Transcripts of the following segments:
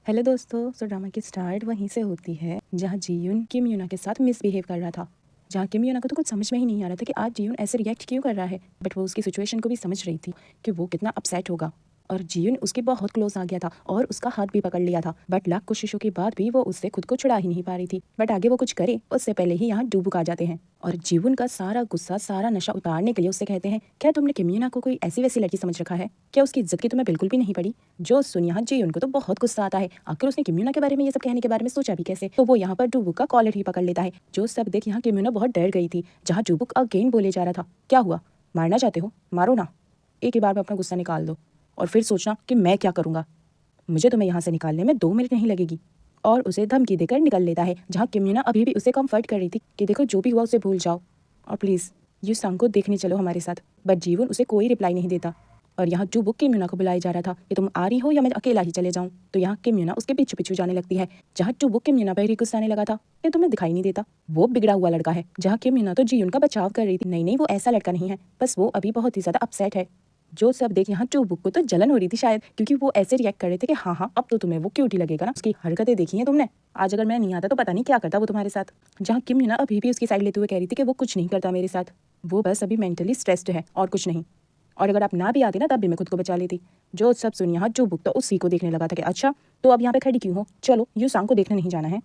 Hello दोस्तों। सो drama की start वहीं से होती है जहाँ जीयुन किम यूना के साथ मिसबिहेव कर रहा था। जहाँ किम यूना को तो कुछ समझ में ही नहीं आ रहा था कि आज जीयुन ऐसे रिएक्ट क्यों कर रहा है, बट वो उसकी सिचुएशन को भी समझ रही थी कि वो कितना अपसेट होगा। और जीयुन उसके बहुत क्लोज आ गया था और उसका हाथ भी पकड़ लिया था, बट लाख कोशिशों के बाद भी वो उससे खुद को छुड़ा ही नहीं पा रही थी। बट आगे वो कुछ करे उससे पहले ही यहाँ डूबुक आ जाते हैं और जीवन का सारा गुस्सा सारा नशा उतारने के लिए उससे कहते हैं, क्या तुमने किम यूना को कोई ऐसी वैसी लड़की समझ रखा है? क्या उसकी इज्जत की तुम्हें बिल्कुल भी नहीं पड़ी? जो सुन यहाँ जीयुन को तो बहुत गुस्सा आता है, आखिर उसने किम यूना के बारे में ये सब कहने के बारे में सोचा भी कैसे। तो वो यहाँ पर डूबुक का कॉलर ही पकड़ लेता है। जो सब देख यहाँ किम यूना बहुत डर गई थी। जहाँ डूबुक अगेन बोले जा रहा था, क्या हुआ, मारना चाहते हो, मारो ना, एक ही बार में अपना गुस्सा निकाल दो और फिर सोचना कि मैं क्या करूँगा। मुझे तुम्हें यहाँ से निकालने में 2 मिनट नहीं लगेगी। और उसे धमकी देकर निकल लेता है। जहाँ किम यूना अभी भी उसे कंफर्ट कर रही थी कि देखो जो भी हुआ उसे भूल जाओ और प्लीज़ यू सांग को देखने चलो हमारे साथ। बट जीवन उसे कोई रिप्लाई नहीं देता। और यहाँ डूबुक किम यूना को बुलाया जा रहा था कि तुम आ रही हो या मैं अकेला ही चले जाऊँ। तो यहाँ किम यूना उसके पीछे पीछे जाने लगती है। जहाँ डूबुक किम यूना पर ही गुस्साने लगा था कि तुम्हें दिखाई नहीं देता, वो बिगड़ा हुआ लड़का है। जहाँ किम यूना तो जीवन का बचाव कर रही थी, नहीं नहीं वो ऐसा लड़का नहीं है, बस वो अभी बहुत ही ज्यादा अपसेट है। जो सब देख यहाँ डूबुक को तो जलन हो रही थी शायद, क्योंकि वो ऐसे रिएक्ट कर रहे थे कि हाँ हाँ अब तो तुम्हें वो क्यूट ही लगेगा ना। उसकी हरकतें देखी हैं तुमने, आज अगर मैं नहीं आता तो पता नहीं क्या करता वो तुम्हारे साथ। जहाँ किम यूना अभी भी उसकी साइड लेते हुए कह रही थी कि वो कुछ नहीं करता मेरे साथ, वो बस अभी मेंटली स्ट्रेस्ड है और कुछ नहीं। और अगर आप ना भी आते ना तब भी मैं खुद को बचा लेती। जो सब सुन यहाँ डूबुक तो उसी को देखने लगा था कि अच्छा तो अब यहाँ पे खड़ी क्यों हो, चलो यू सांग को देखने नहीं जाना है,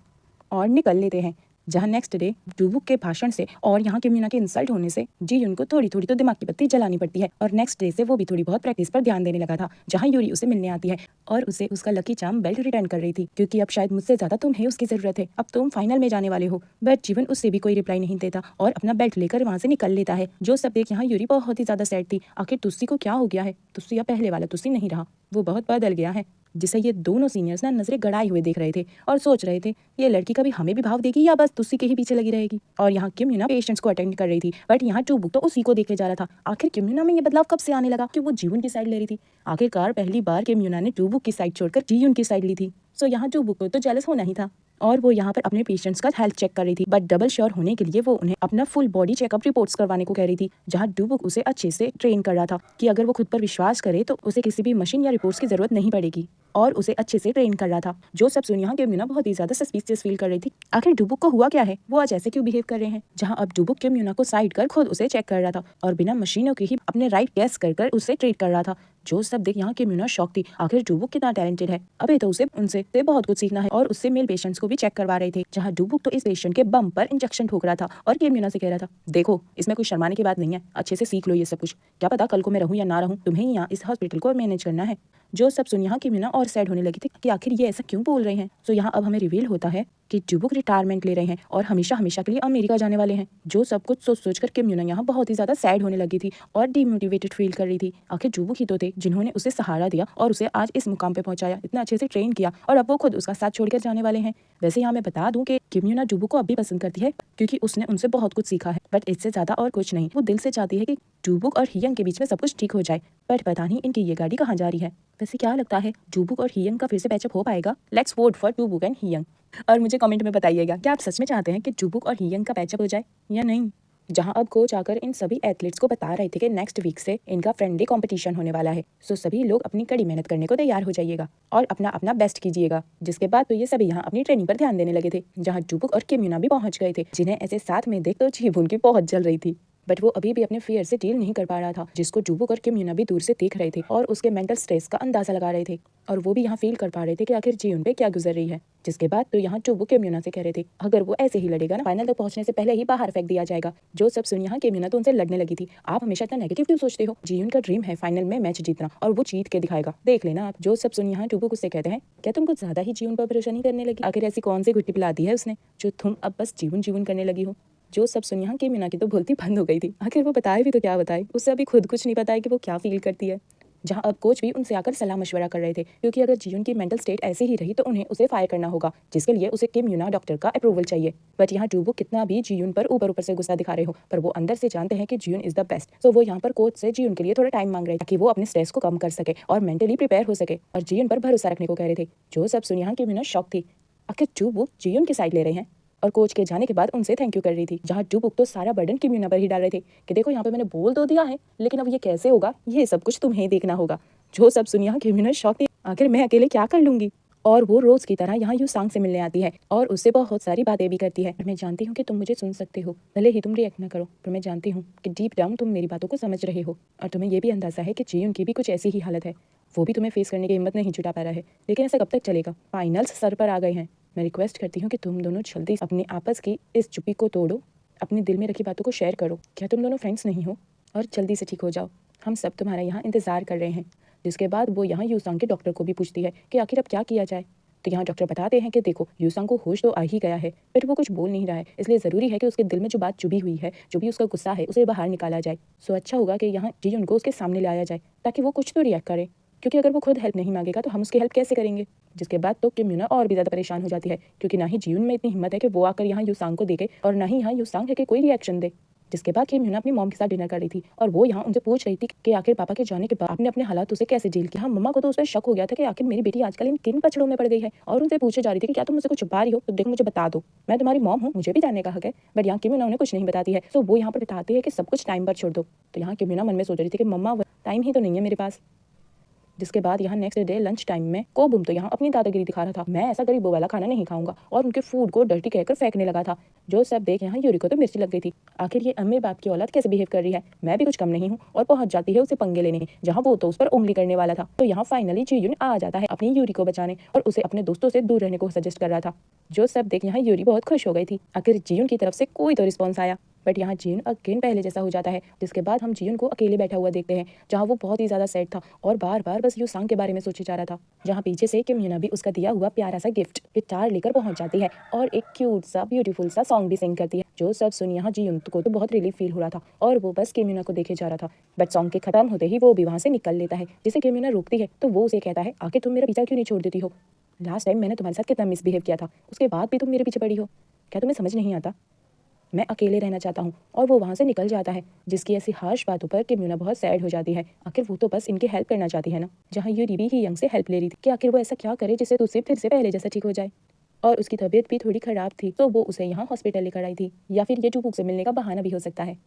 और निकल लेते हैं। जहाँ नेक्स्ट डे डूबुक के भाषण से और यहाँ किम यूना के इंसल्ट होने से जीयुन को थोड़ी थोड़ी तो दिमाग की बत्ती जलानी पड़ती है। और नेक्स्ट डे से वो भी थोड़ी बहुत प्रैक्टिस पर ध्यान देने लगा था। जहाँ यूरी उसे मिलने आती है और उसे उसका लकी चार्म बेल्ट रिटर्न कर रही थी, क्योंकि अब शायद मुझसे ज्यादा तुम्हें उसकी जरूरत है, अब तुम फाइनल में जाने वाले हो। बट जीवन उससे भी कोई रिप्लाई नहीं देता और अपना बेल्ट लेकर वहां से निकल लेता है। जो सब देख यहाँ यूरी बहुत ही ज्यादा सैड थी। आखिर तुस्सी को क्या हो गया है? तुस्सी अब पहले वाला तुस्सी नहीं रहा, वो बहुत बदल गया है। जिसे ये दोनों सीनियर्स ना नजरें गड़ाए हुए देख रहे थे और सोच रहे थे ये लड़की कभी हमें भी भाव देगी या बस तुस्सी के ही पीछे लगी रहेगी। और यहाँ किम यूना पेशेंट्स को अटेंड कर रही थी, बट यहाँ डूबुक तो उसी को देखे जा रहा था। आखिर किम यूना में ये बदलाव कब से आने लगा कि वो जीवन की साइड ले रही थी? आखिरकार पहली बार किम यूना ने डूबुक की साइड छोड़कर जीवन की साइड ली थी। सो यहाँ डूबुक को तो जेलस होना ही था और वो यहाँ पर अपने पेशेंट्स का हेल्थ चेक कर रही थी। बट डबल श्योर होने के लिए वो उन्हें अपना फुल बॉडी चेकअप रिपोर्ट्स करवाने को कह रही थी। जहाँ डूबुक उसे अच्छे से ट्रेन कर रहा था कि अगर वो खुद पर विश्वास करे तो उसे किसी भी मशीन या रिपोर्ट्स की जरूरत नहीं पड़ेगी, और उसे अच्छे से ट्रेन कर रहा था। जो सब सुन यहाँ किम यूना बहुत ही ज्यादा सस्पिशियस फील कर रही थी। आखिर डूबुक को हुआ क्या है, वो आज ऐसे क्यों बिहेव कर रहे हैं? जहाँ अब डूबुक किम यूना को साइड कर खुद उसे चेक कर रहा था और बिना मशीनों के ही अपने राइट गैस कर उसे ट्रीट कर रहा था। जो सब देख यहाँ किम यूना शॉक थी, आखिर डूबुक कितना टैलेंटेड है, अबे तो उसे उनसे बहुत कुछ सीखना है। और उससे मेल पेशेंट्स को भी चेक करवा रहे थे। जहाँ डूबुक तो इस पेशेंट के बम पर इंजेक्शन ठोक रहा था और किम यूना से कह रहा था, देखो इसमें कोई शर्माने की बात नहीं है, अच्छे से सीख लो ये सब कुछ, क्या पता कल को मैं रहूं या ना रहूं, तुम्हें ही यहाँ इस हॉस्पिटल को मैनेज करना है। जो सब सुन यहाँ किम यूना और सैड होने लगी थी कि आखिर ये ऐसा क्यों बोल रहे हैं। तो यहाँ अब हमें रिवील होता है कि डूबुक रिटायरमेंट ले रहे हैं और हमेशा हमेशा के लिए अमेरिका जाने वाले हैं। जो सब कुछ सोच सोच कर किम यूना यहाँ बहुत ही ज्यादा सैड होने लगी थी और डिमोटिवेटेड फील कर रही थी। आखिर डूबुक ही तो थे जिन्होंने उसे सहारा दिया और उसे आज इस मुकाम पे पहुंचाया, इतना अच्छे से ट्रेन किया, और अब वो खुद उसका साथ छोड़कर जाने वाले हैं। वैसे यहाँ मैं बता दूं कि किम यूना डूबुक को अब भी पसंद करती है क्योंकि उसने उनसे बहुत कुछ सीखा है, बट इससे ज्यादा और कुछ नहीं। वो दिल से चाहती है कि डूबुक और हियंग के बीच में सब कुछ ठीक हो जाए। बट पता नहीं इनकी ये गाड़ी कहाँ जा रही है। वैसे क्या लगता है डूबुक और हियंग का फिर से पैचअप हो पाएगा? लेट्स वोट फॉर डूबुक एंड हियंग। और मुझे कमेंट में बताइएगा क्या आप सच में चाहते हैं कि डूबुक और हियंग का पैचअप हो जाए या नहीं। जहां अब कोच आकर इन सभी एथलीट्स को बता रहे थे कि नेक्स्ट वीक से इनका फ्रेंडली कंपटीशन होने वाला है, सो सभी लोग अपनी कड़ी मेहनत करने को तैयार हो जाइएगा और अपना अपना बेस्ट कीजिएगा। जिसके बाद तो ये सभी यहाँ अपनी ट्रेनिंग पर ध्यान देने लगे थे। जहाँ डूबुक और किम यूना भी पहुंच गए थे, जिन्हें ऐसे साथ में देख तो जीभ उनकी बहुत जल रही थी। बट वो अभी भी अपने फियर से डील नहीं कर पा रहा था, जिसको डूबुक और किम यूना भी दूर से देख रहे थे और उसके मेंटल स्ट्रेस का अंदाजा लगा रहे थे। और वो भी यहाँ फील कर पा रहे थे कि आखिर जी उन पे क्या गुजर रही है। जिसके बाद तो यहाँ डूबुक किम यूना से कह रहे थे अगर वो ऐसे ही लड़ेगा ना फाइनल तक पहुंचने से पहले ही बाहर फेंक दिया जाएगा। जो सब सुन यहाँ किम यूना तो उनसे लड़ने लगी थी, आप हमेशा इतना नेगेटिव क्यों सोचते हो, जीवन का ड्रीम है फाइनल में मैच जीतना और वो जीत के दिखाएगा, देख लेना आप। जो सब सुन यहाँ डूबुक उससे कहते हैं क्या तुम कुछ ज्यादा ही जीवन पर भरोसा नहीं करने लगी, आखिर ऐसी कौन सी गुट्टी पिला दी है उसने जो तुम अब बस जीवन जीवन करने लगी हो। जो सब सुन यहाँ किम यूना की तो बोलती बंद हो गई थी। आखिर वो बताए भी तो क्या बताए, उससे अभी खुद कुछ नहीं पता है कि वो क्या फील करती है। जहां अब कोच भी उनसे आकर सलाह मशवरा कर रहे थे क्योंकि अगर जीवन की मेंटल स्टेट ऐसी ही रही तो उन्हें उसे फायर करना होगा, जिसके लिए उसे किम यूना डॉक्टर का अप्रूवल चाहिए। बट यहाँ डूबुक कितना भी जीवन पर ऊपर से गुस्सा दिखा रहे हो, पर वो अंदर से जानते हैं कि जीवन इज द बेस्ट। तो वो यहाँ पर कोच से जीवन के लिए थोड़ा टाइम मांग रहे थे ताकि वो अपने स्ट्रेस को कम कर सके और मेंटली प्रिपेयर हो सके और जीवन पर भरोसा रखने को कह रहे थे। जो सब सुन यहाँ किम यूना शॉक थी, आखिर डूबुक जीवन की साइड ले रहे हैं और कोच के जाने के बाद उनसे थैंक यू कर रही थी। जहाँ डूबुक तो सारा बर्डन किम यूना पर ही डाल रहे थे कि देखो यहाँ पे मैंने बोल तो दिया है लेकिन अब ये कैसे होगा, ये सब कुछ तुम्हें देखना होगा। जो सब सुनिया किम यूना शॉक थी, आखिर मैं अकेले क्या कर लूंगी। और वो रोज की तरह यहाँ यूसांग से मिलने आती है और उससे बहुत सारी बातें भी करती है। मैं जानती हूँ कि तुम मुझे सुन सकते हो, भले ही तुम रिएक्ट ना करो, पर मैं जानती हूँ कि डीप डाउन तुम मेरी बातों को समझ रहे हो और तुम्हें ये भी अंदाजा है कि जीवन की भी कुछ ऐसी ही हालत है। वो भी तुम्हें फेस करने की हिम्मत नहीं जुटा पा रहा है, लेकिन ऐसा कब तक चलेगा? फाइनल्स सर पर आ गए हैं। मैं रिक्वेस्ट करती हूँ कि तुम दोनों जल्दी अपनी आपस की इस चुप्पी को तोड़ो, अपने दिल में रखी बातों को शेयर करो। क्या तुम दोनों फ्रेंड्स नहीं हो? और जल्दी से ठीक हो जाओ, हम सब तुम्हारा यहाँ इंतजार कर रहे हैं। जिसके बाद वो यहाँ यूसांग के डॉक्टर को भी पूछती है कि आखिर अब क्या किया जाए। तो यहाँ डॉक्टर बताते हैं कि देखो, यूसांग को होश तो आ ही गया है, बट वो कुछ बोल नहीं रहा है, इसलिए ज़रूरी है कि उसके दिल में जो बात चुभी हुई है, जो भी उसका गुस्सा है, उसे बाहर निकाला जाए। सो अच्छा होगा कि यहाँ जीयुन को उसके सामने लाया जाए ताकि वो कुछ तो रिएक्ट करे, क्योंकि अगर वो खुद हेल्प नहीं मांगेगा तो हम उसकी हेल्प कैसे करेंगे। जिसके बाद तो किम यूना और भी ज़्यादा परेशान हो जाती है, क्योंकि ना ही जीयुन में इतनी हिम्मत है कि वो आकर यहाँ यूसांग को देखे और ना ही यहाँ यूसांग है कि कोई रिएक्शन दे। जिसके बाद किम यूना अपनी मॉम के साथ डिनर कर रही थी और वो यहाँ उनसे पूछ रही थी कि आखिर पापा के जाने के बाद आपने अपने हालात उसे कैसे डील किया। हाँ, मम्मा को तो उस पर शक हो गया था कि आखिर मेरी बेटी आजकल इन किन पचड़ों में पड़ गई है और उनसे पूछे जा रही थी कि क्या तुम मुझे कुछ छुपा रही हो, तो देखो मुझे बता दो, मैं तुम्हारी मॉम हूँ, मुझे भी जानने का हक है। बट यहाँ किम यूना उन्हें कुछ नहीं बताती है। तो वो यहाँ पर बताती है कि सब कुछ टाइम पर छोड़ दो। तो यहाँ किम यूना मन में सोच रही थी कि मम्मा टाइम ही तो नहीं है मेरे पास। जिसके बाद यहाँ नेक्स्ट डे लंच टाइम में कोबुम तो यहाँ अपनी दादागिरी दिखा रहा था, मैं ऐसा गरीबों वाला खाना नहीं खाऊंगा, और उनके फूड को डर्टी कहकर फेंकने लगा था। जो सब देख यहाँ यूरी को तो मिर्ची लग गई थी। आखिर ये अमीर बाप की औलाद कैसे बिहेव कर रही है, मैं भी कुछ कम नहीं हूँ, और पहुंच जाती है उसे पंगे लेने, जहाँ वो तो उस पर उंगली करने वाला था। तो यहाँ फाइनली जीयुन आ जाता है अपनी यूरी को बचाने और उसे अपने दोस्तों से दूर रहने को सजेस्ट कर रहा था। जो सब देख यहाँ यूरी बहुत खुश हो गई थी, आखिर जीयुन की तरफ से कोई तो रिस्पॉन्स आया। बट यहाँ जीयुन अगेन पहले जैसा हो जाता है। जिसके बाद हम जीयुन को अकेले बैठा हुआ देखते हैं, जहाँ वो बहुत ही ज्यादा सैड था और बार बार बस यूसांग के बारे में सोचे जा रहा था। जहाँ पीछे से किम यूना भी उसका दिया हुआ प्यारा सा गिफ्ट गिटार लेकर पहुंच जाती है और एक क्यूट सा ब्यूटीफुल सा सॉन्ग भी सिंग करती है। जो सब सुन यहाँ जीयुन को तो बहुत रिलीफ फील हो रहा था और वो बस किम यूना को देखे जा रहा था। बट सॉन्ग के खत्म होते ही वो भी वहाँ से निकल लेता है, जिसे किम यूना रोकती है। तो वो उसे कहता है, आखिर तुम मेरा पीछा क्यों नहीं छोड़ देती हो? लास्ट टाइम मैंने तुम्हारे साथ कितना मिसबिहेव किया था, उसके बाद भी तुम मेरे पीछे पड़ी हो, क्या तुम्हें समझ नहीं आता? मैं अकेले रहना चाहता हूँ। और वो वहाँ से निकल जाता है, जिसकी ऐसी हार्श बातों पर किम यूना बहुत सैड हो जाती है। आखिर वो तो बस इनकी हेल्प करना चाहती है ना, जहाँ यूरी भी ही यंग से हेल्प ले रही थी कि आखिर वो ऐसा क्या करे जिससे तुझसे फिर से पहले जैसा ठीक हो जाए। और उसकी तबीयत भी थोड़ी खराब थी, तो वो उसे यहाँ हॉस्पिटल लेकर आई थी, या फिर ये टूबुक से मिलने का बहाना भी हो सकता है।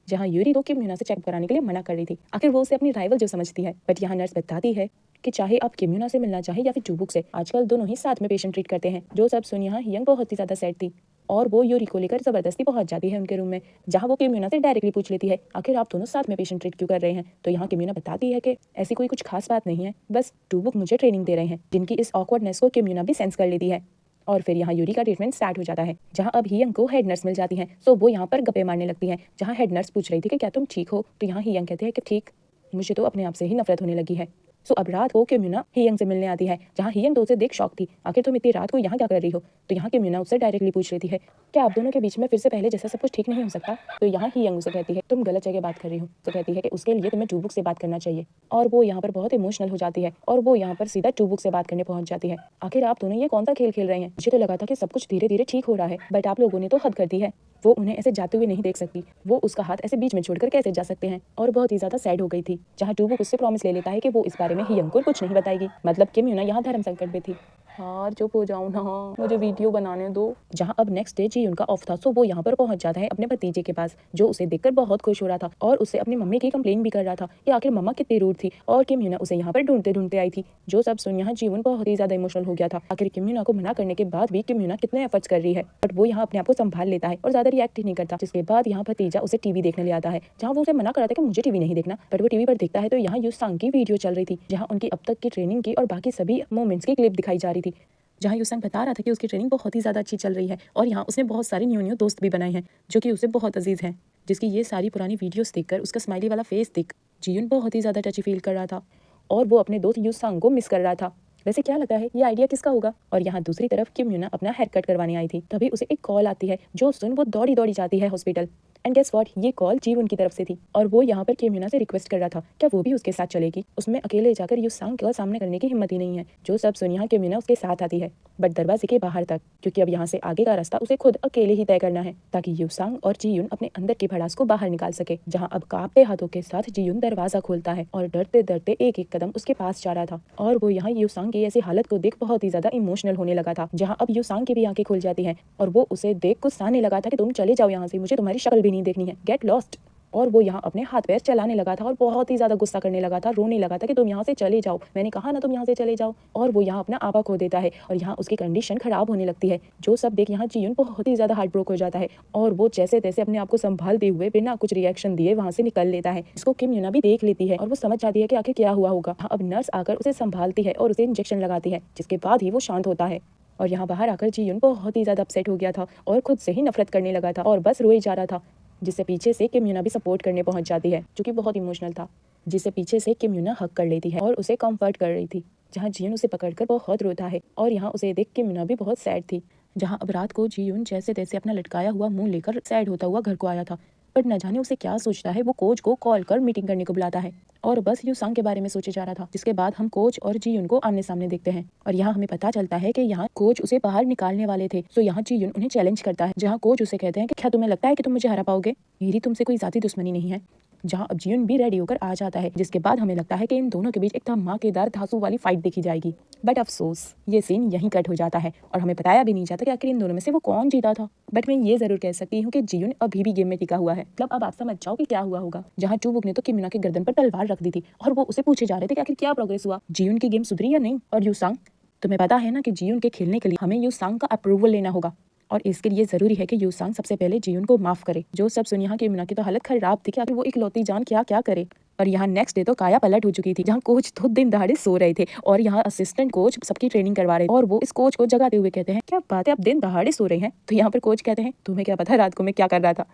जहाँ यूरी तो किम यूना से चेक कराने के लिए मना कर रही थी, आखिर वो उसे अपनी राइवल जो समझती है। बट यहाँ नर्स बताती है कि चाहे आप किम यूना से मिलना चाहे या फिर टूबुक से, आजकल दोनों ही साथ में पेशेंट ट्रीट करते हैं। जो सब सुन यहाँ यंग बहुत ही ज्यादा सैड थी और वो यूरी को लेकर जबरदस्ती पहुंच जाती है उनके रूम में, जहाँ वो किम यूना से डायरेक्टली पूछ लेती है, आखिर आप दोनों साथ में पेशेंट ट्रीट क्यों कर रहे हैं? तो यहाँ किम यूना बताती है कि ऐसी कोई कुछ खास बात नहीं है, बस टूबुक मुझे ट्रेनिंग दे रहे हैं, जिनकी इस ऑकवर्डनेस को किम यूना भी सेंस कर लेती है। और फिर यहाँ यूरी का ट्रीटमेंट स्टार्ट हो जाता है, जहाँ अब हियंग को हेड नर्स मिल जाती है। सो वो यहाँ पर गप्पे मारने लगती है, जहाँ हेड नर्स पूछ रही थी कि क्या तुम ठीक हो? तो यहाँ हियंग कहते हैं कि ठीक, मुझे तो अपने आप से ही नफरत होने लगी है। सो अब रात को किम यूना हियंग से मिलने आती है, जहाँ हियंग तो उसे देख शॉक थी, आखिर तुम इतनी रात को यहाँ क्या कर रही हो? तो यहाँ किम यूना उससे डायरेक्टली पूछ लेती है, क्या आप दोनों के बीच में फिर से पहले जैसा सब कुछ ठीक नहीं हो सकता? तो यहाँ हियंग उसे कहती है, तुम गलत जगह बात कर रही हो। तो कहती है कि उसके लिए तुम्हें टूबुक से बात करना चाहिए। और वो यहाँ पर बहुत इमोशनल हो जाती है और वो यहाँ पर सीधा टूबुक से बात करने पहुंच जाती है। आखिर आप दोनों ये कौन सा खेल खेल रहे हैं? मुझे तो लगा था कि सब कुछ धीरे धीरे ठीक हो रहा है, बट आप लोगों ने तो हद कर दी है। वो उन्हें ऐसे जाते हुए नहीं देख सकती, वो उसका हाथ ऐसे बीच में छोड़कर कैसे जा सकते हैं? और बहुत ही ज्यादा सैड हो गई थी, जहाँ टूबुक उससे प्रॉमिस ले लेता है कि वो इस बारे में हियंग को कुछ नहीं बताएगी। मतलब किम यूना यहाँ धर्म संकट में थी। हाँ, चुप हो जाओ ना, मुझे वीडियो बनाने दो। जहाँ अब नेक्स्ट डे जी उनका ऑफ था, सो वो यहाँ पर पहुंच जाता है अपने भतीजे के पास, जो उसे देखकर बहुत खुश हो रहा था और उससे अपनी मम्मी की कंप्लेन भी कर रहा था कि आखिर मम्मा कितनी रूड थी। और किम यूना उसे यहाँ पर ढूंढते ढूंढते आई थी। जो सब सुन यहाँ जीवन बहुत ही ज्यादा इमोशनल हो गया था। आखिर किम यूना को मना करने के बाद भी किम यूना कितने एफर्ट्स कर रही है, बट वो यहाँ अपने आप को संभाल लेता है और ज्यादा रिएक्ट ही नहीं करता। जिसके बाद यहाँ भतीजा उसे टीवी देखने ले आता है, जहाँ वो उसे मना कर रहा था कि मुझे टीवी नहीं देखना, बट वो टीवी पर देखता है तो यहाँ यूसांग की वीडियो चल रही थी, जहाँ उनकी अब तक की ट्रेनिंग की और बाकी सभी मोमेंट्स की क्लिप दिखाई जा रही थी, जहाँ यूसंग बता रहा था कि उसकी ट्रेनिंग बहुत ही ज़्यादा अच्छी चल रही है और यहाँ उसने बहुत सारे न्यू दोस्त भी बनाए हैं जो कि उसे बहुत अजीज हैं। जिसकी ये सारी पुरानी वीडियोस देखकर उसका स्माइली वाला फेस देख जीयुन बहुत ही ज़्यादा टची फील कर रहा था और वो अपने दोस्त यूसंग को मिस कर रहा था। वैसे क्या लगता है ये आइडिया किसका होगा? और यहाँ दूसरी तरफ किम यूना अपना हेयर कट करवाने आई थी, तभी उसे एक कॉल आती है, जो सुन वो दौड़ी दौड़ी जाती है हॉस्पिटल। एंड गेस व्हाट, ये कॉल जीवन की तरफ से थी और वो यहाँ पर किम यूना से रिक्वेस्ट कर रहा था क्या वो भी उसके साथ चलेगी। उसमें अकेले जाकर यूसांग का सामना करने की हिम्मत ही नहीं है। जो सब सुन यहाँ किम यूना उसके साथ आती है, बट दरवाजे के बाहर तक, क्योंकि अब यहाँ से आगे का रास्ता उसे खुद अकेले ही तय करना है, ताकि यूसांग और जीयुन अपने अंदर की भड़ास को बाहर निकाल सके। जहाँ अब कांपते हाथों के साथ जीयुन दरवाजा खोलता है और डरते डरते एक एक कदम उसके पास जा रहा था। और वो यहाँ यूसांग की ऐसी हालत को देख बहुत ही ज्यादा इमोशनल होने लगा था, जहाँ अब यूसांग की भी आंखें खुल जाती हैं और वो उसे देख गुस्साने लगा था कि तुम चले जाओ यहाँ से, मुझे तुम्हारी शक्ल भी नहीं देखनी है, गेट लॉस्ट। और वो यहाँ अपने हाथ पैर चलाने लगा था और बहुत ही ज्यादा गुस्सा करने लगा था, रोने लगा था कि तुम यहाँ से चले जाओ, मैंने कहा ना तुम यहाँ से चले जाओ। और वो यहाँ अपना आपा खो देता है और यहाँ उसकी कंडीशन खराब होने लगती है। जो सब देख यहाँ जीयुन बहुत ही ज्यादा हार्ट ब्रोक हो जाता है और वो जैसे तैसे अपने आप को संभालते हुए बिना कुछ रिएक्शन दिए वहां से निकल लेता है। इसको किम यूना भी देख लेती है और वो समझ जाती है कि आखिर क्या हुआ होगा। अब नर्स आकर उसे संभालती है और उसे इंजेक्शन लगाती है, जिसके बाद ही वो शांत होता है। और यहाँ बाहर आकर जीयुन बहुत ही ज्यादा अपसेट हो गया था और खुद से ही नफरत करने लगा था और बस रोए जा रहा था, जिससे पीछे से किम यूना भी सपोर्ट करने पहुंच जाती है, जो कि बहुत इमोशनल था। जिसे पीछे से किम यूना हक कर लेती है और उसे कंफर्ट कर रही थी, जहाँ जीयुन उसे पकड़कर बहुत रोता है। और यहाँ उसे देख किम यूना भी बहुत सैड थी। जहाँ अब रात को जीयुन जैसे तैसे अपना लटकाया हुआ मुंह लेकर सैड होता हुआ घर को आया था, बट न जाने उसे क्या सोचता है, वो कोच को कॉल कर मीटिंग करने को बुलाता है और बस यूसांग के बारे में सोचे जा रहा था। जिसके बाद हम कोच और जीयुन को आमने सामने देखते हैं और यहाँ हमें पता चलता है कि यहाँ कोच उसे बाहर निकालने वाले थे। तो यहाँ जीयुन उन्हें चैलेंज करता है, जहाँ कोच उसे कहते हैं कि क्या तुम्हें लगता है कि तुम मुझे हरा पाओगे, मेरी तुमसे कोई जाती दुश्मनी नहीं है। जहाँ अब जीयुन भी रेडी होकर आ जाता है, जिसके बाद हमें लगता है कि इन दोनों के बीच एक धमाकेदार धांसू वाली फाइट देखी जाएगी। बट अफसोस ये सीन यहीं कट हो जाता है और हमें बताया भी नहीं जाता कि आखिर इन दोनों में से वो कौन जीता था। बट मैं ये जरूर कह सकती हूँ कि जीयुन अभी भी गेम में टिका हुआ है। मतलब अब आप समझ जाओ कि क्या हुआ होगा। जहाँ चूबुक ने तो किम यूना के गर्दन पर तलवार रख दी थी और वो उसे पूछे जा रहे थे कि आखिर क्या प्रोग्रेस हुआ, जीयुन की गेम सुधरी या नहीं। और यूसांग, तुम्हें पता है ना कि जीयुन के खेलने के लिए हमें यूसांग का अप्रूवल लेना होगा और इसके लिए जरूरी है कि यूसांग सबसे पहले जीयुन को माफ करे। जो सब सुन यहाँ किम यूना की तो हालत खराब थी कि आखिर वो इकलौती जान क्या क्या करे। और यहाँ नेक्स्ट डे तो काया पलट हो चुकी थी, जहाँ कोच तो दिन दहाड़े सो रहे थे और यहाँ असिस्टेंट कोच सबकी ट्रेनिंग करवा रहे थे और वो इस कोच को जगाते हुए कहते हैं, क्या बात है आप दिन दहाड़े सो रहे हैं। तो यहाँ पर कोच कहते हैं, तुम्हें क्या पता रात को मैं क्या कर रहा था।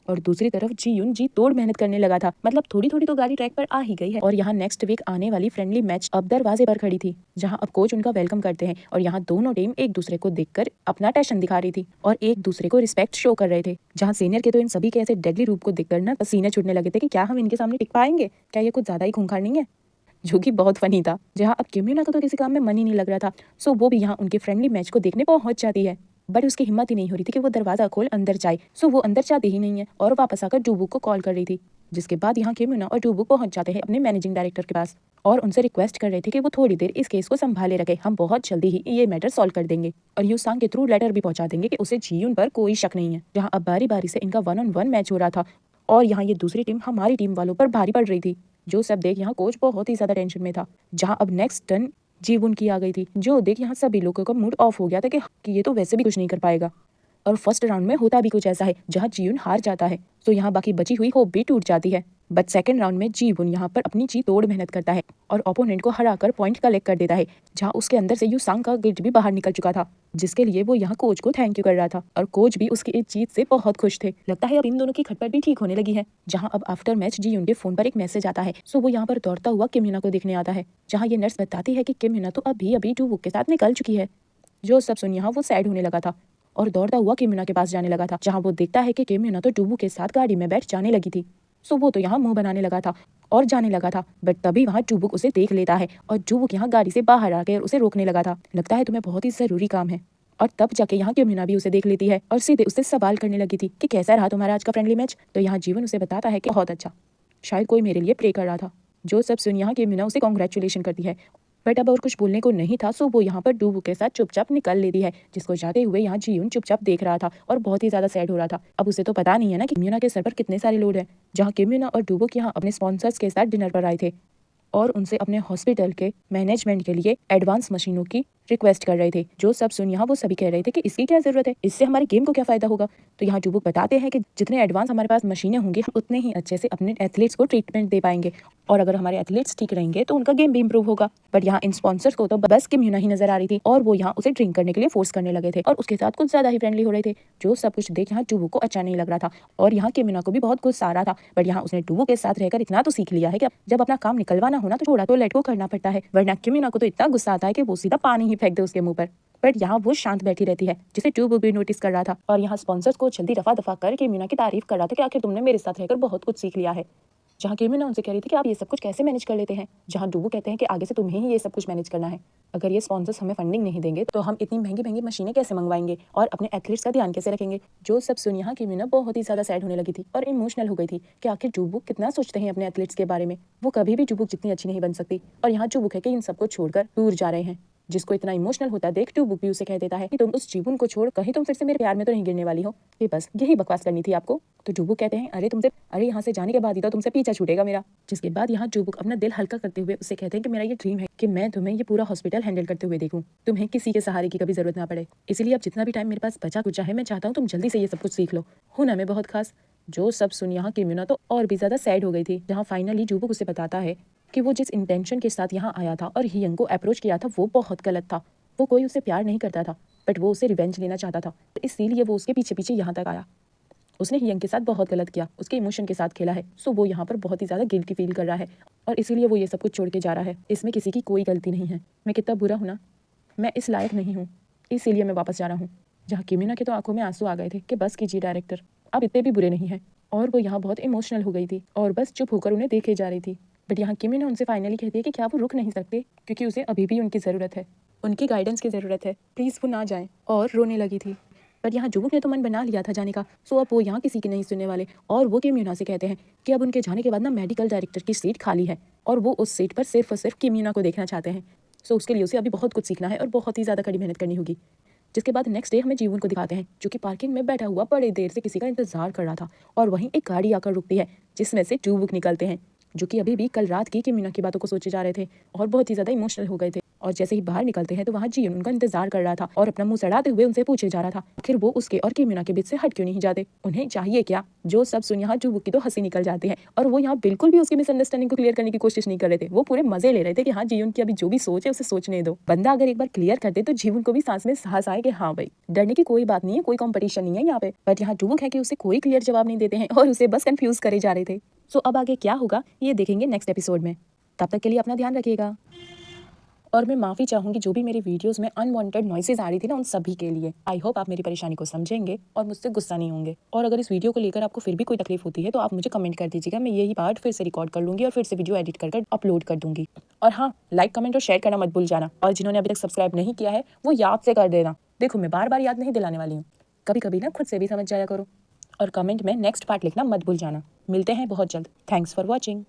और दूसरी तरफ जीयुन जी तोड़ मेहनत करने लगा था, मतलब थोड़ी थोड़ी तो गाड़ी ट्रैक पर आ ही गई है। और यहाँ नेक्स्ट वीक आने वाली फ्रेंडली मैच अब दरवाजे पर खड़ी थी, जहाँ अब कोच उनका वेलकम करते हैं और यहाँ दोनों टीम एक दूसरे को देखकर अपना टेंशन दिखा रही थी और एक दूसरे को रिस्पेक्ट शो कर रहे थे। जहाँ सीनियर के तो इन सभी के ऐसे डेडली रूप को देखकर ना पसीने छूटने लगे थे कि क्या हम इनके सामने टिक पाएंगे, क्या ये कुछ ज्यादा ही खूंखार नहीं है। जो कि बहुत फनी था। जहाँ अब किम यूना का तो किसी काम में मन ही नहीं लग रहा था, सो वो भी यहाँ उनके फ्रेंडली मैच को देखने पहुंच जाती है। बट उसकी हिम्मत ही नहीं हो रही थी कि वो दरवाजा खोल अंदर जाए, सो वो अंदर जाती ही नहीं है और वापस आकर डूबुक को कॉल कर रही थी। जिसके बाद यहाँ किम यूना और डूबुक पहुंच जाते हैं अपने मैनेजिंग डायरेक्टर के पास और उनसे रिक्वेस्ट कर रहे थे कि वो थोड़ी देर इस केस को संभाले रखे, हम बहुत जल्दी ही ये मैटर सॉल्व कर देंगे और यूसांग के थ्रू लेटर भी पहुंचा देंगे कि उसे जीयुन पर कोई शक नहीं है। जहाँ अब बारी बारी से इनका 1-on-1 मैच हो रहा था और यहाँ ये दूसरी टीम हमारी टीम वालों पर भारी पड़ रही थी। जो सब देख यहाँ कोच बहुत ही ज्यादा टेंशन में था। जहाँ अब नेक्स्ट टर्न जीवुन की आ गई थी, जो देख यहाँ सभी लोगों का मूड ऑफ हो गया था कि ये तो वैसे भी कुछ नहीं कर पाएगा। और फर्स्ट राउंड में होता भी कुछ ऐसा है, जहाँ जीयुन हार जाता है, तो यहाँ बाकी बची हुई होप भी टूट जाती है। बट सेकंड राउंड में जीवुन यहाँ पर अपनी जी तोड़ मेहनत करता है और ओपोनेंट को हराकर पॉइंट कलेक्ट कर देता है, जहाँ उसके अंदर से यूसांग का गिल्ट भी बाहर निकल चुका था, जिसके लिए वो यहाँ कोच को थैंक यू कर रहा था और कोच भी उसकी इस जीत से बहुत खुश थे। लगता है अब इन दोनों की खटपट भी ठीक होने लगी है। जहाँ अब आफ्टर मैच जीयुन के फोन पर एक मैसेज आता है, सो वो यहाँ पर दौड़ता हुआ किम यूना को देखने आता है, जहाँ ये नर्स बताती है कि किम यूना तो अभी अभी डूबुक के साथ निकल चुकी है। जो सब सुन यहाँ वो सैड होने लगा था और दौड़ता हुआ किम यूना के पास जाने लगा था, जहाँ वो देखता है कि किम यूना तो डूबुक के साथ गाड़ी में बैठ जाने लगी थी। सो वो तो यहाँ मुंह बनाने लगा था और जाने लगा था, बट तभी वहाँ डूबुक उसे देख लेता है और डूबुक यहाँ गाड़ी से बाहर आकर उसे रोकने लगा था। लगता है तुम्हें बहुत ही जरूरी काम है। और तब जाके यहाँ किम यूना भी उसे देख लेती है और सीधे उससे सवाल करने लगी थी कि कैसा रहा तुम्हारा आज का फ्रेंडली मैच। तो यहाँ जीवन उसे बताता है कि बहुत अच्छा, शायद कोई मेरे लिए प्रे कर रहा था। जो सब सुन यहाँ किम यूना उसे कॉन्ग्रेचुलेशन करती है, बट अब और कुछ बोलने को नहीं था, सो वो यहाँ पर डूबुक के साथ चुपचाप निकल लेती है, जिसको जाते हुए यहाँ जीयुन चुपचाप देख रहा था और बहुत ही ज्यादा सैड हो रहा था। अब उसे तो पता नहीं है ना कि किम यूना के सर पर कितने सारे लोड हैं। जहाँ किम यूना और डूबुक यहाँ अपने स्पॉन्सर्स के साथ डिनर पर आए थे और उनसे अपने हॉस्पिटल के मैनेजमेंट के लिए एडवांस मशीनों की रिक्वेस्ट कर रहे थे। जो सब सुन यहाँ वो सभी कह रहे थे कि इसकी क्या जरूरत है, इससे हमारे गेम को क्या फायदा होगा। तो यहाँ डूबुक बताते हैं कि जितने एडवांस हमारे पास मशीनें होंगी, हम उतने ही अच्छे से अपने एथलीट्स को ट्रीटमेंट दे पाएंगे और अगर हमारे एथलीट्स ठीक रहेंगे तो उनका गेम भी इंप्रूव होगा। बट यहाँ इन स्पॉन्सर्स को तो बस किम यूना ही नजर आ रही थी और वो यहाँ उसे ड्रिंक करने के लिए फोर्स करने लगे थे और उसके साथ कुछ ज्यादा ही फ्रेंडली हो रहे थे। जो सब कुछ देख यहाँ डूबुक को अच्छा नहीं लग रहा था और यहाँ किम यूना को भी बहुत गुस्सा आ रहा था। बट यहाँ उसने डूबुक के साथ रहकर इतना तो सीख लिया है कि जब अपना काम निकलवाना होना तो थोड़ा तो लेट को करना पड़ता है, वरना किम यूना को तो इतना गुस्सा आता है कि वो सीधा पानी ही फेंक दे उसके मुंह पर। बट यहाँ वो शांत बैठी रहती है, जिसे डूबुक भी नोटिस कर रहा था और यहाँ स्पॉन्सर्स को जल्दी रफा दफा कर किम यूना की तारीफ कर रहा था कि आखिर तुमने मेरे साथ रहकर बहुत कुछ सीख लिया है। जहाँ किम यूना उनसे कह रही थी कि आप ये सब कुछ कैसे मैनेज कर लेते हैं, जहाँ डूबुक कहते हैं कि आगे से तुम्हें ही ये सब कुछ मैनेज करना है। अगर ये स्पॉन्सर्स हमें फंडिंग नहीं देंगे तो हम इतनी महंगी महंगी मशीनें कैसे मंगवाएंगे और अपने एथलीट्स का ध्यान कैसे रखेंगे। जो सब सुन यहाँ किम यूना बहुत ही ज्यादा सैड होने लगी थी और इमोशनल हो गई थी कि आखिर डूबुक कितना सोचते हैं अपने एथलीट्स के बारे में। वो कभी भी डूबुक जितनी अच्छी नहीं बन सकती और यहाँ डूबुक है कि इन सबको छोड़कर दूर जा रहे हैं। जिसको इतना इमोशनल होता देख टूबुक भी उसे कह देता है कि तुम उस जीवन को छोड़ कहीं तुम फिर से मेरे प्यार में तो नहीं गिरने वाली हो। ये बस यही बकवास करनी थी आपको। तो टूबुक कहते हैं अरे यहाँ से जाने के बाद ही तो तुमसे पीछा छूटेगा मेरा। जिसके बाद यहाँ टूबुक अपना दिल हल्का करते हुए उसे कहते हैं कि मेरा ये ड्रीम है कि मैं तुम्हें ये पूरा हॉस्पिटल हैंडल करते हुए देखूं, तुम्हें किसी के सहारे की कभी जरूरत ना पड़े। इसीलिए अब जितना भी टाइम मेरे पास बचा कुचा है मैं चाहता हूँ तुम जल्दी से ये सब कुछ सीख लो। हूं ना मैं बहुत खास। जो सब सुन यहाँ किम यूना तो और भी ज्यादा सैड हो गई थी। जहाँ फाइनली जूबुक उसे बताता है कि वो जिस इंटेंशन के साथ यहाँ आया था और हियंग को अप्रोच किया था वो बहुत गलत था। वो कोई उसे प्यार नहीं करता था बट वो उसे रिवेंज लेना चाहता था, इसीलिए वो उसके पीछे पीछे यहाँ तक आया। उसने हियंग के साथ बहुत गलत किया, उसके इमोशन के साथ खेला है। सो वो यहाँ पर बहुत ही ज्यादा गिल्टी फील कर रहा है और इसीलिए वो ये सब कुछ छोड़ के जा रहा है। इसमें किसी की कोई गलती नहीं है। मैं कितना बुरा हूँ ना, मैं इस लायक नहीं हूँ, इसीलिए मैं वापस जा रहा हूँ। जहाँ किम यूना के तो आंखों में आंसू आ गए थे कि बस कीजिए डायरेक्टर, अब इतने भी बुरे नहीं हैं। और वो यहाँ बहुत इमोशनल हो गई थी और बस चुप होकर उन्हें देखे जा रही थी। बट यहाँ किम यूना उनसे फाइनली कहती है कि क्या वो रुक नहीं सकते, क्योंकि उसे अभी भी उनकी ज़रूरत है, उनकी गाइडेंस की ज़रूरत है, प्लीज़ वो ना जाएं। और रोने लगी थी। पर यहाँ जूबुक ने तो मन बना लिया था जाने का। सो अब वो यहाँ किसी की नहीं सुनने वाले और वो किम यूना से कहते हैं कि अब उनके जाने के बाद ना मेडिकल डायरेक्टर की सीट खाली है और वो उस सीट पर सिर्फ और सिर्फ किम यूना को देखना चाहते हैं। सो उसके लिए उसे अभी बहुत कुछ सीखना है और बहुत ही ज़्यादा कड़ी मेहनत करनी होगी। जिसके बाद नेक्स्ट डे हमें जीवन को दिखाते हैं जो कि पार्किंग में बैठा हुआ बड़े देर से किसी का इंतजार कर रहा था और वहीं एक गाड़ी आकर रुकती है जिसमें से जूबुक निकलते हैं जो कि अभी भी कल रात की किम यूना की बातों को सोचे जा रहे थे और बहुत ही ज्यादा इमोशनल हो गए थे। और जैसे ही बाहर निकलते हैं तो वहाँ जीवन उनका इंतजार कर रहा था और अपना मुंह सड़ाते हुए उनसे पूछे जा रहा था आखिर वो उसके और किम यूना के बीच से हट क्यों नहीं जाते, उन्हें चाहिए क्या। जो सब सुन यहाँ जूबुक की तो हंसी निकल जाती है और वो यहाँ बिल्कुल भी उसकी मिसअंडरस्टैंडिंग को क्लियर करने की कोशिश नहीं कर रहे थे। वो पूरे मजे ले रहे थे कि हाँ जीवन की अभी जो भी सोच है उसे सोचने दो। बंदा अगर एक बार क्लियर कर दे तो जीवन को भी सांस में साहस आए कि हाँ भाई डरने की कोई बात नहीं है, कोई कॉम्पिटिशन नहीं है यहाँ पे। बट यहाँ जूबुक है कि उसे कोई क्लियर जवाब नहीं देते हैं और उसे बस कंफ्यूज करे जा रहे थे। सो अब आगे क्या होगा ये देखेंगे नेक्स्ट एपिसोड में। तब तक के लिए अपना ध्यान रखिएगा और मैं माफ़ी चाहूँगी जो भी मेरी वीडियोस में अनवांटेड नॉइसेज आ रही थी ना उन सभी के लिए। आई होप आप मेरी परेशानी को समझेंगे और मुझसे गुस्सा नहीं होंगे। और अगर इस वीडियो को लेकर आपको फिर भी कोई तकलीफ होती है तो आप मुझे कमेंट कर दीजिएगा, मैं यही पार्ट फिर से रिकॉर्ड कर लूँगी और फिर से वीडियो एडिट कर अपलोड कर दूँगी। और हाँ, लाइक कमेंट और शेयर करना मत भूल जाना और जिन्होंने अभी तक सब्सक्राइब नहीं किया है वो याद से कर देना। देखो मैं बार बार याद नहीं दिलाने वाली हूँ, कभी कभी ना खुद से भी समझ जाया करो। और कमेंट में नेक्स्ट पार्ट लिखना मत भूल जाना। मिलते हैं बहुत जल्द। Thanks for watching.